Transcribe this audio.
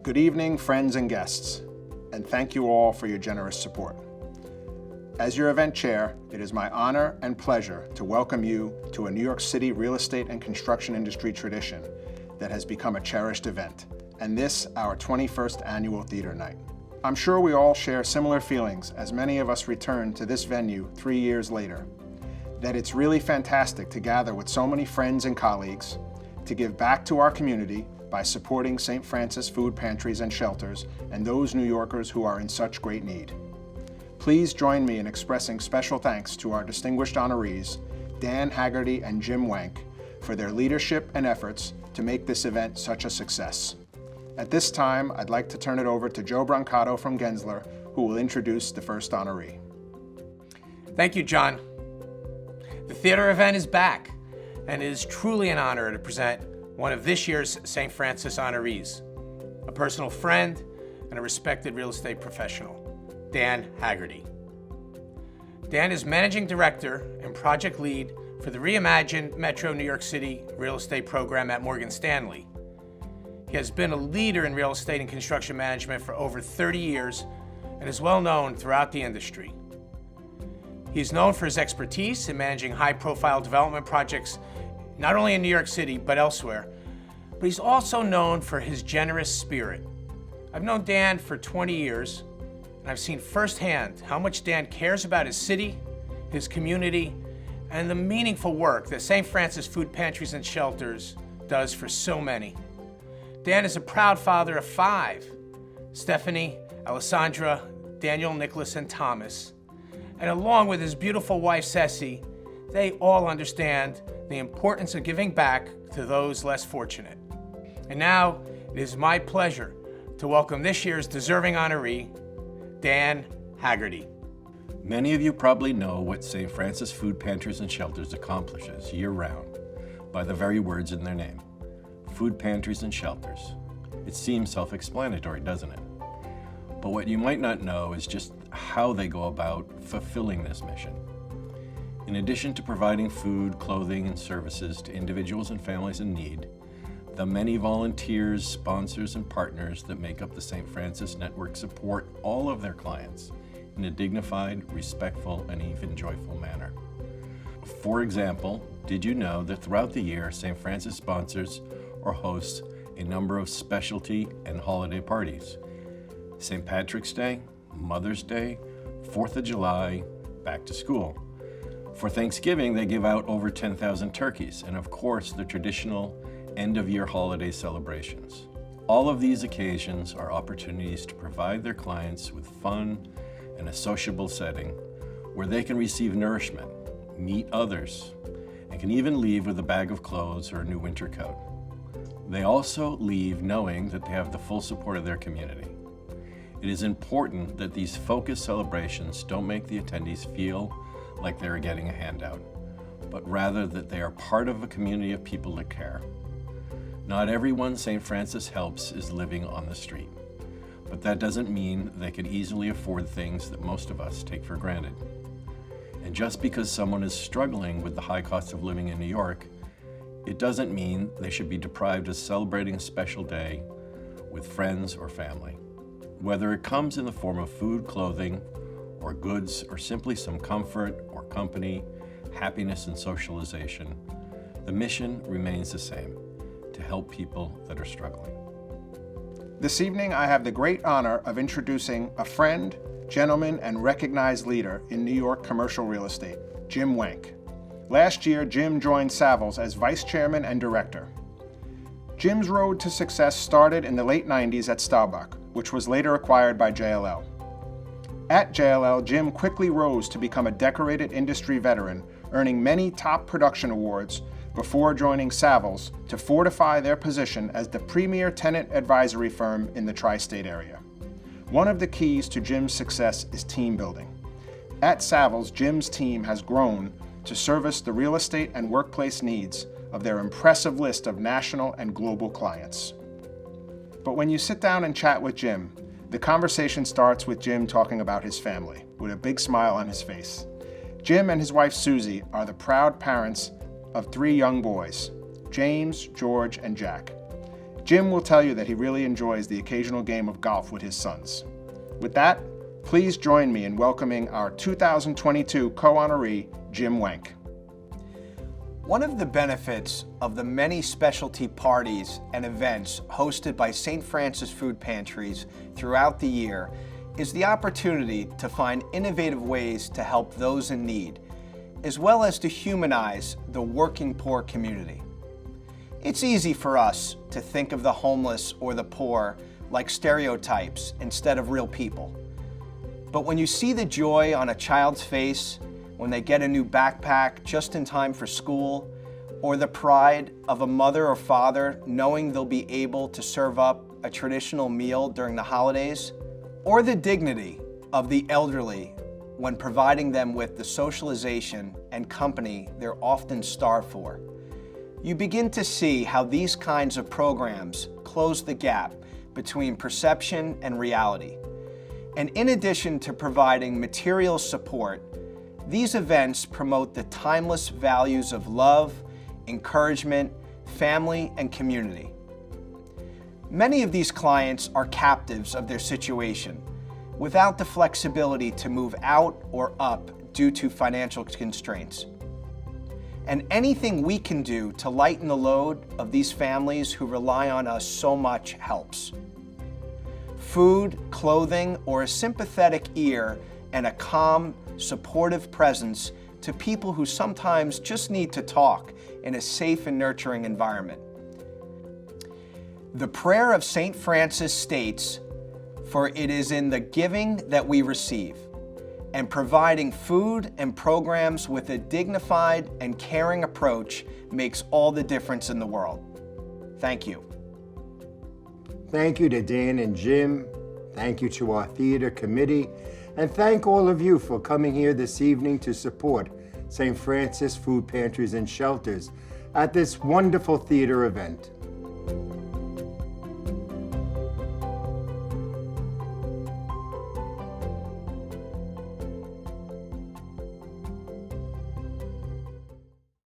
Good evening, friends and guests, and thank you all for your generous support. As your event chair, it is my honor and pleasure to welcome you to a New York City real estate and construction industry tradition that has become a cherished event, and this, our 21st annual theater night. I'm sure we all share similar feelings as many of us return to this venue 3 years later, that it's really fantastic to gather with so many friends and colleagues, to give back to our community by supporting St. Francis Food Pantries and Shelters and those New Yorkers who are in such great need. Please join me in expressing special thanks to our distinguished honorees, Dan Haggarty and Jim Wenk, for their leadership and efforts to make this event such a success. At this time, I'd like to turn it over to Joe Brancato from Gensler, who will introduce the first honoree. Thank you, John. The theater event is back, and it is truly an honor to present one of this year's St. Francis honorees, a personal friend and a respected real estate professional, Dan Haggarty. Dan is Managing Director and Project Lead for the reimagined Metro New York City real estate program at Morgan Stanley. He has been a leader in real estate and construction management for over 30 years and is well known throughout the industry. He is known for his expertise in managing high-profile development projects not only in New York City, but elsewhere. But he's also known for his generous spirit. I've known Dan for 20 years, and I've seen firsthand how much Dan cares about his city, his community, and the meaningful work that St. Francis Food Pantries and Shelters does for so many. Dan is a proud father of 5, Stephanie, Alessandra, Daniel, Nicholas, and Thomas. And along with his beautiful wife, Ceci, they all understand the importance of giving back to those less fortunate. And now, it is my pleasure to welcome this year's deserving honoree, Dan Haggarty. Many of you probably know what St. Francis Food Pantries and Shelters accomplishes year-round by the very words in their name, Food Pantries and Shelters. It seems self-explanatory, doesn't it? But what you might not know is just how they go about fulfilling this mission. In addition to providing food, clothing, and services to individuals and families in need, the many volunteers, sponsors, and partners that make up the St. Francis Network support all of their clients in a dignified, respectful, and even joyful manner. For example, did you know that throughout the year, St. Francis sponsors or hosts a number of specialty and holiday parties? St. Patrick's Day, Mother's Day, 4th of July, back to school. For Thanksgiving, they give out over 10,000 turkeys, and of course, the traditional end-of-year holiday celebrations. All of these occasions are opportunities to provide their clients with fun and a sociable setting where they can receive nourishment, meet others, and can even leave with a bag of clothes or a new winter coat. They also leave knowing that they have the full support of their community. It is important that these focused celebrations don't make the attendees feel like they're getting a handout, but rather that they are part of a community of people that care. Not everyone St. Francis helps is living on the street, but that doesn't mean they can easily afford things that most of us take for granted. And just because someone is struggling with the high cost of living in New York, it doesn't mean they should be deprived of celebrating a special day with friends or family. Whether it comes in the form of food, clothing, or goods, or simply some comfort or company, happiness and socialization, the mission remains the same, to help people that are struggling. This evening, I have the great honor of introducing a friend, gentleman, and recognized leader in New York commercial real estate, Jim Wenk. Last year, Jim joined Savills as vice chairman and director. Jim's road to success started in the late 90s at Staubach, which was later acquired by JLL. At JLL, Jim quickly rose to become a decorated industry veteran, earning many top production awards before joining Savills to fortify their position as the premier tenant advisory firm in the tri-state area. One of the keys to Jim's success is team building. At Savills, Jim's team has grown to service the real estate and workplace needs of their impressive list of national and global clients. But when you sit down and chat with Jim, the conversation starts with Jim talking about his family, with a big smile on his face. Jim and his wife Susie are the proud parents of 3 young boys, James, George, and Jack. Jim will tell you that he really enjoys the occasional game of golf with his sons. With that, please join me in welcoming our 2022 co-honoree, Jim Wenk. One of the benefits of the many specialty parties and events hosted by St. Francis Food Pantries throughout the year is the opportunity to find innovative ways to help those in need, as well as to humanize the working poor community. It's easy for us to think of the homeless or the poor like stereotypes instead of real people. But when you see the joy on a child's face when they get a new backpack just in time for school, or the pride of a mother or father knowing they'll be able to serve up a traditional meal during the holidays, or the dignity of the elderly when providing them with the socialization and company they're often starved for, you begin to see how these kinds of programs close the gap between perception and reality. And in addition to providing material support, these events promote the timeless values of love, encouragement, family, and community. Many of these clients are captives of their situation, without the flexibility to move out or up due to financial constraints. And anything we can do to lighten the load of these families who rely on us so much helps. Food, clothing, or a sympathetic ear and a calm, supportive presence to people who sometimes just need to talk in a safe and nurturing environment. The prayer of St. Francis states, "For it is in the giving that we receive," and providing food and programs with a dignified and caring approach makes all the difference in the world. Thank you. Thank you to Dan and Jim. Thank you to our theater committee. And thank all of you for coming here this evening to support St. Francis Food Pantries and Shelters at this wonderful theater event.